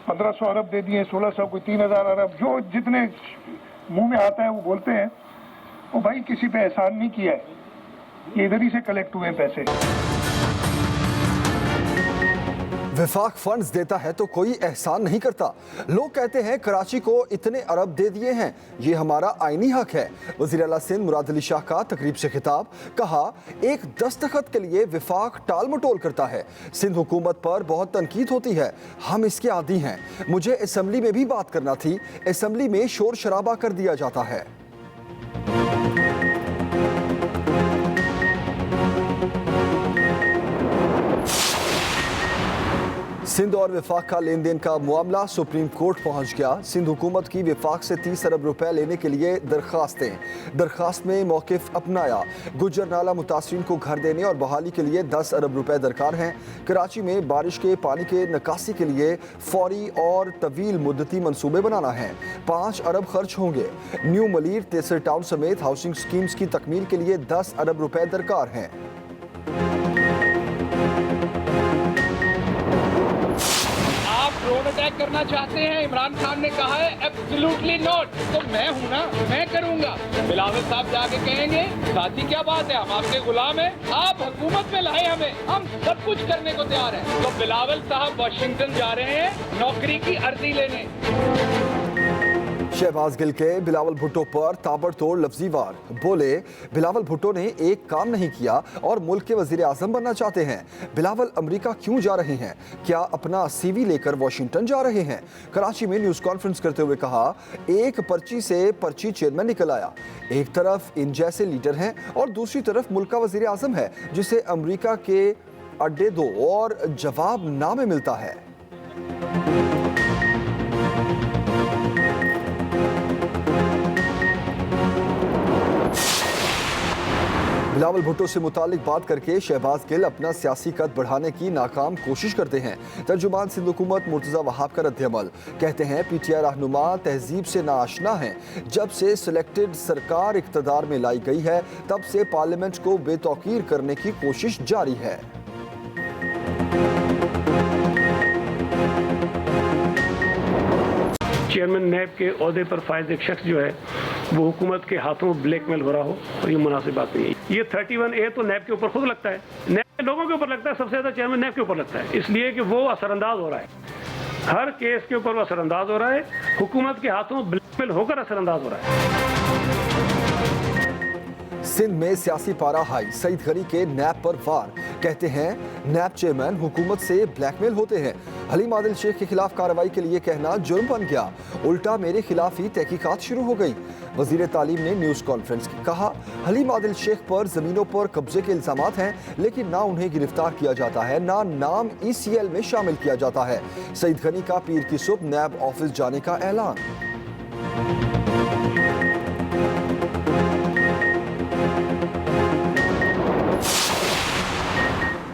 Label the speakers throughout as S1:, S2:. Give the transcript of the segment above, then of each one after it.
S1: 1500 अरब दे दिए, 1600, कोई 3000 अरब, जो जितने मुंह में आता है वो बोलते हैं। वो भाई किसी पे एहसान नहीं किया है, ये इधर ही से कलेक्ट हुए पैसे।
S2: विफाक फंड्स देता है तो कोई एहसान नहीं करता। लोग कहते हैं कराची को इतने अरब दे दिए हैं, ये हमारा आईनी हक है। वज़ीर आला सिंध मुराद अली शाह का तकरीब से खिताब, कहा एक दस्तखत के लिए विफाक टाल मटोल करता है। सिंध हुकूमत पर बहुत तनकीद होती है, हम इसके आदी हैं। मुझे असम्बली में भी बात करना थी, असम्बली में शोर शराबा कर दिया जाता है। सिंध और विफाक का लेन देन का मामला सुप्रीम कोर्ट पहुंच गया। सिंध हुकूमत की विफाक से 30 अरब रुपए लेने के लिए दरखास्त में मौक़िफ़ अपनाया। गुज्जर नाला मुतासरीन को घर देने और बहाली के लिए 10 अरब रुपए दरकार हैं। कराची में बारिश के पानी के निकासी के लिए फौरी और तवील मुद्दती मंसूबे बनाना है। 5 अरब खर्च होंगे। न्यू मलीर तेसर टाउन समेत हाउसिंग स्कीम्स की तकमील के लिए 10 अरब रुपए दरकार हैं।
S3: ड्रोन अटैक करना चाहते हैं, इमरान खान ने कहा है एब्सोल्युटली नॉट। तो मैं हूं ना, मैं करूंगा। बिलावल साहब जाके कहेंगे साथी क्या बात है, हम आपके गुलाम हैं, आप हुकूमत में लाए हमें, हम सब कुछ करने को तैयार हैं। तो बिलावल साहब वाशिंगटन जा रहे हैं नौकरी की अर्जी लेने।
S2: शहबाज गिल के बिलावल भुट्टो पर ताबड़तोड़ लफ्जी वार, बोले बिलावल भुट्टो ने एक काम नहीं किया और मुल्क के वजीर आजम बनना चाहते हैं। बिलावल अमेरिका क्यों जा रहे हैं, क्या अपना सीवी लेकर वाशिंगटन जा रहे हैं? कराची में न्यूज़ कॉन्फ्रेंस करते हुए कहा, एक पर्ची से पर्ची चेयरमैन निकल आया। एक तरफ इन जैसे लीडर हैं और दूसरी तरफ मुल्क का वजीर आजम है जिसे अमेरिका के अड्डे दो और जवाब नामे मिलता है। बिलावल भुट्टो से मुतालिक बात करके शहबाज गिल अपना सियासी कद बढ़ाने की नाकाम कोशिश करते हैं। तर्जुमान सिंध हुकूमत मुर्तज़ा वहाब का रद्द-ए-अमल, कहते हैं पीटीआई रहनुमा तहजीब से नाआशना हैं। जब से सिलेक्टेड सरकार इक़्तिदार में लाई गई है तब से पार्लियामेंट को बेतौकीर करने की कोशिश जारी है।
S4: चेयरमैन नैब के ओहदे पर फायज एक शख्स जो है वो हुकूमत के हाथों ब्लैकमेल हो रहा हो, और ये मुनासिब बात नहीं है। ये 31A तो नैब के ऊपर खुद लगता है, नैब के लोगों के ऊपर लगता है, सबसे ज्यादा चेयरमैन नैब के ऊपर लगता है, इसलिए कि वो असरअंदाज हो रहा है। हर केस के ऊपर वो असरअंदाज हो रहा है, हुकूमत के हाथों ब्लैकमेल होकर असरअंदाज हो रहा है।
S2: सिंध में सियासी पारा हाई, सईद गनी के नैब पर वार, कहते हैं नैब चेयरमैन हुकूमत से ब्लैकमेल होते हैं। हलीम आदिल शेख के खिलाफ कार्रवाई के लिए कहना जुर्म बन गया, उल्टा मेरे खिलाफ ही तहकीकात शुरू हो गई। वजीर तालीम ने न्यूज़ कॉन्फ्रेंस की, कहा हलीम आदिल शेख पर जमीनों पर कब्जे के इल्जामात हैं, लेकिन ना उन्हें गिरफ्तार किया जाता है, ना नाम ECL में शामिल किया जाता है। सईद गनी का पीर की सुबह नैब ऑफिस जाने का ऐलान।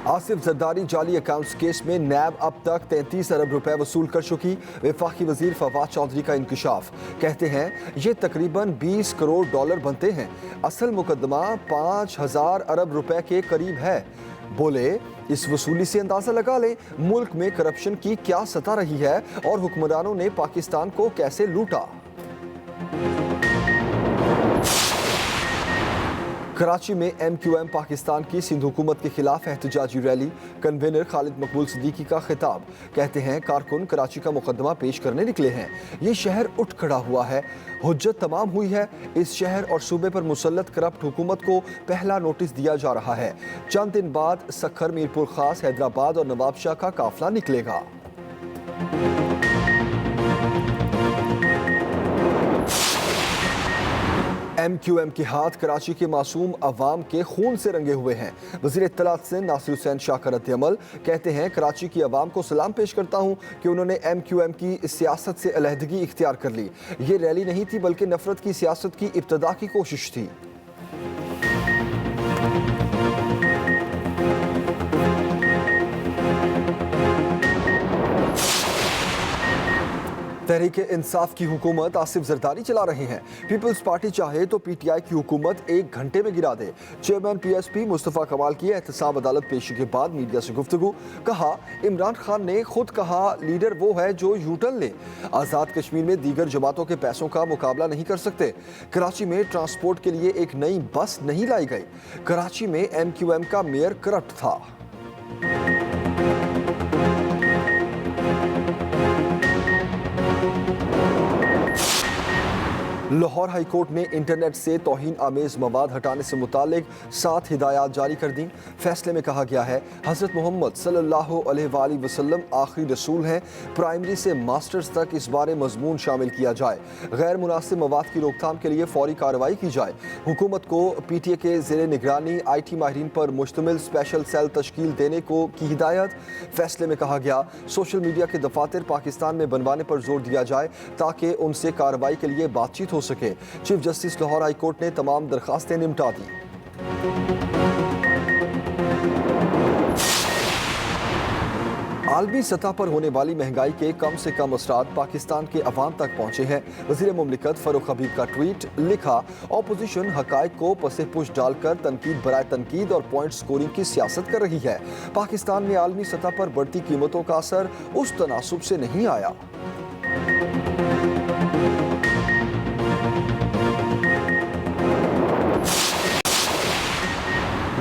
S2: आसिफ जरदारी जाली अकाउंट्स केस में नैब अब तक 33 अरब रुपए वसूल कर चुकी। वफाकी वजीर फवाद चौधरी का इंकशाफ, कहते हैं ये तकरीबन 20 करोड़ डॉलर बनते हैं। असल मुकदमा 5000 अरब रुपए के करीब है। बोले इस वसूली से अंदाजा लगा लें मुल्क में करप्शन की क्या सतह रही है और हुक्मरानों ने पाकिस्तान को कैसे लूटा। कराची में MQM पाकिस्तान की सिंध हुकूमत के खिलाफ एहतजाजी रैली, कन्वेनर खालिद मकबूल सिद्दीकी का खिताब, कहते हैं कारकुन कराची का मुकदमा पेश करने निकले हैं। ये शहर उठ खड़ा हुआ है, हुज्जत तमाम हुई है। इस शहर और सूबे पर मुसल्लत करप्ट हुकूमत को पहला नोटिस दिया जा रहा है। चंद दिन बाद सखर, मीरपुर खास, हैदराबाद और नवाबशाह का काफिला निकलेगा। MQM के हाथ कराची के मासूम अवाम के खून से रंगे हुए हैं। वज़ीर इत्तलात सिंध नासिर हुसैन शाह का रद्द-ए-अमल, कहते हैं कराची की अवाम को सलाम पेश करता हूँ कि उन्होंने MQM की सियासत से अलहदगी इख्तियार कर ली। ये रैली नहीं थी बल्कि नफरत की सियासत की इब्तदा की कोशिश थी। तहरीक इंसाफ की हुकूमत आसिफ जरदारी चला रहे हैं। पीपल्स पार्टी चाहे तो पीटीआई की हुकूमत 1 घंटे में गिरा दे। चेयरमैन पीएसपी मुस्तफ़ा कमाल की एहतसाब अदालत पेशी के बाद मीडिया से गुफ्तगू। कहा, इमरान खान ने खुद कहा लीडर वो है जो यूटर्न ले। आज़ाद कश्मीर में दीगर जमातों के पैसों का मुकाबला नहीं कर सकते। कराची में ट्रांसपोर्ट के लिए एक नई बस नहीं लाई गई। कराची में MQM का मेयर करप्ट था। लाहौर हाई कोर्ट ने इंटरनेट से तौहीन आमेज मवाद हटाने से मुतालिक 7 हिदायत जारी कर दी। फैसले में कहा गया है, हज़रत मोहम्मद सल्लल्लाहु अलैहि वसल्लम आखिरी रसूल हैं। प्राइमरी से मास्टर्स तक इस बारे मजमून शामिल किया जाए। गैर मुनासिब मवाद की रोकथाम के लिए फौरी कार्रवाई की जाए। हुकूमत को PTA के ज़ेरे निगरानी IT माहिरीन पर मुश्तमिल स्पेशल सेल तश्कील देने को की हिदायत। फैसले में कहा गया, सोशल मीडिया के दफातर पाकिस्तान में बनवाने पर जोर दिया जाए ताकि उनसे कार्रवाई के लिए बातचीत हो सके। Chief justice Lahore high court ने तमाम दरखास्तें निपटा दी। आलमी सतह पर होने वाली महंगाई के कम से कम असरात पाकिस्तान के अवाम तक पहुंचे हैं। वज़ीर मुमलिकत फरूख हबीब का ट्वीट। लिखा, ऑपोजिशन हकायक को पसे पुश डालकर तनकीद बराए तनकीद और पॉइंट स्कोरिंग की सियासत कर रही है। पाकिस्तान में आलमी सतह पर बढ़ती कीमतों का असर उस तनासुब से नहीं आया।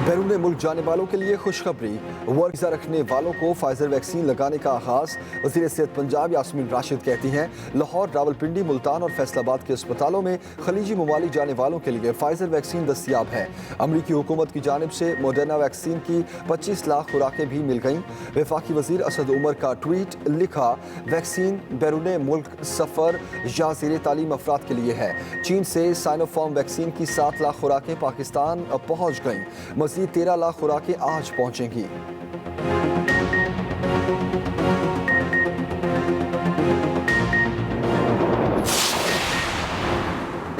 S2: बैरून मुल्क जाने वालों के लिए खुशखबरी। वर्क वीज़ा रखने वालों को फाइजर वैक्सीन लगाने का आगाज। वज़ीर सेहत पंजाब यास्मीन राशिद कहती हैं, लाहौर, रावलपिंडी, मुल्तान और फैसलाबाद के अस्पतालों में खलीजी ममालिक जाने वालों के लिए फाइजर वैक्सीन दस्तियाब है। अमरीकी हुकूमत की जानिब से मॉडर्ना वैक्सीन की 25 लाख खुराकें भी मिल गईं। वफाकी वज़ीर असद उमर का ट्वीट। लिखा, वैक्सीन बैरून मुल्क सफ़र या ज़ेर तालीम अफराद के लिए है। चीन से साइनोफार्म वैक्सीन की 7 लाख खुराकें पाकिस्तान पहुँच गईं। मज़ीद 13 लाख खुराकें आज पहुंचेंगी।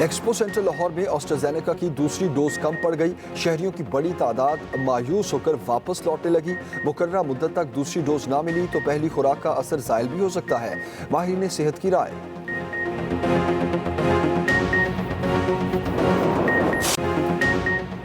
S2: एक्सपो सेंटर लाहौर में ऑस्ट्राजेनेका की दूसरी डोज कम पड़ गई। शहरियों की बड़ी तादाद मायूस होकर वापस लौटने लगी। मुकर्ररा मुद्दत तक दूसरी डोज ना मिली तो पहली खुराक का असर ज़ायल भी हो सकता है। माहिरीन सेहत की राय।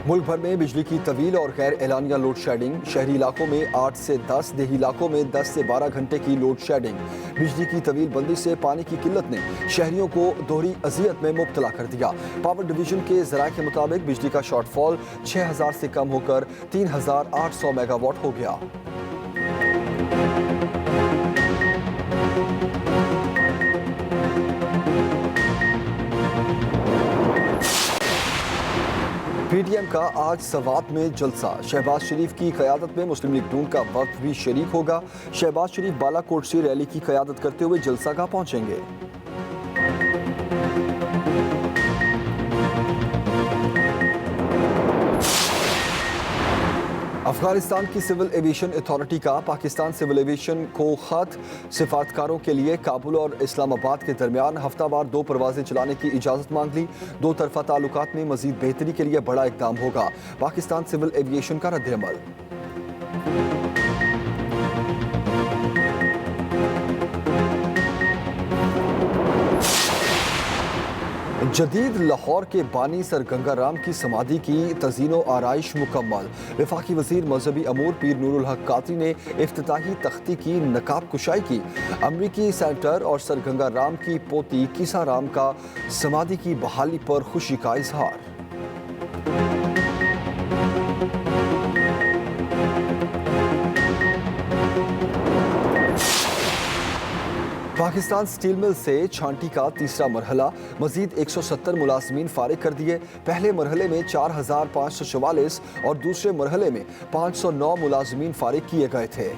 S2: मुल्क भर में बिजली की तवील और गैर एलानिया लोड शेडिंग। शहरी इलाकों में 8 से 10, देही इलाकों में 10 से 12 घंटे की लोड शेडिंग। बिजली की तवील बंदी से पानी की किल्लत ने शहरियों को दोहरी अजियत में मुब्तला कर दिया। पावर डिवीजन के ज़राए के मुताबिक बिजली का शॉर्टफॉल 6000 से कम होकर 3800 मेगावाट हो गया। PTM का आज सवात में जलसा। शहबाज शरीफ की क़यादत में मुस्लिम लीग नून का वफ्द भी शरीक होगा। शहबाज शरीफ बालाकोट से रैली की क़यादत करते हुए जलसागाह पहुंचेंगे। अफगानिस्तान की सिविल एविएशन अथॉरिटी का पाकिस्तान सिविल एविएशन को खत। सिफारतकारों के लिए काबुल और इस्लामाबाद के दरमियान हफ्तावार 2 परवाजें चलाने की इजाज़त मांग ली। 2 तरफा ताल्लुकात में मजीद बेहतरी के लिए बड़ा इक़दाम होगा। पाकिस्तान सिविल एविएशन का रद्द-ए-अमल। जदीद लाहौर के बानी सर गंगा राम की समाधि की तज़ीनो आराइश मुकम्मल। वफाकी वज़ीर मजहबी अमूर पीर नूरुल हक कादरी ने इफ्तिताही तख्ती की नकाब कुशाई की। अमरीकी सेनेटर और सर गंगा राम की पोती किसा राम का समाधि की बहाली पर खुशी का इजहार। पाकिस्तान स्टील मिल से छांटी का तीसरा मरहला। मजीद 170 मुलाजमीन फारिग कर दिए। पहले मरहले में 4544 और दूसरे मरहले में 509 मुलाजमीन फारिग किए गए थे।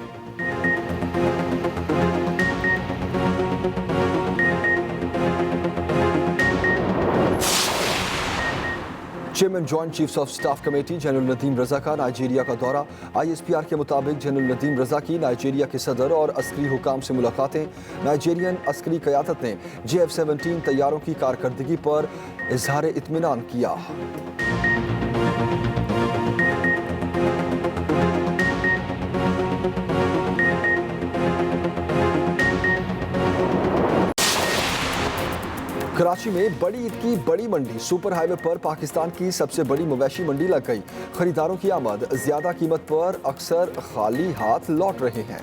S2: Chairman joint chiefs of staff committee general Nadeem Raza का नाइजीरिया का दौरा। ISPR के मुताबिक जनरल नदीम रजा की नाइजीरिया के सदर और अस्करी हुकाम से मुलाकातें। नाइजीरियन अस्करी क़यादत ने JF-17 तैयारों की कारकर्दगी पर इजहार इत्मीनान किया। कराची में बड़ी ईद की बड़ी मंडी सुपर हाईवे पर पाकिस्तान की सबसे बड़ी मवेशी मंडी लग गई। खरीदारों की आमद ज्यादा कीमत पर अक्सर खाली हाथ लौट रहे हैं।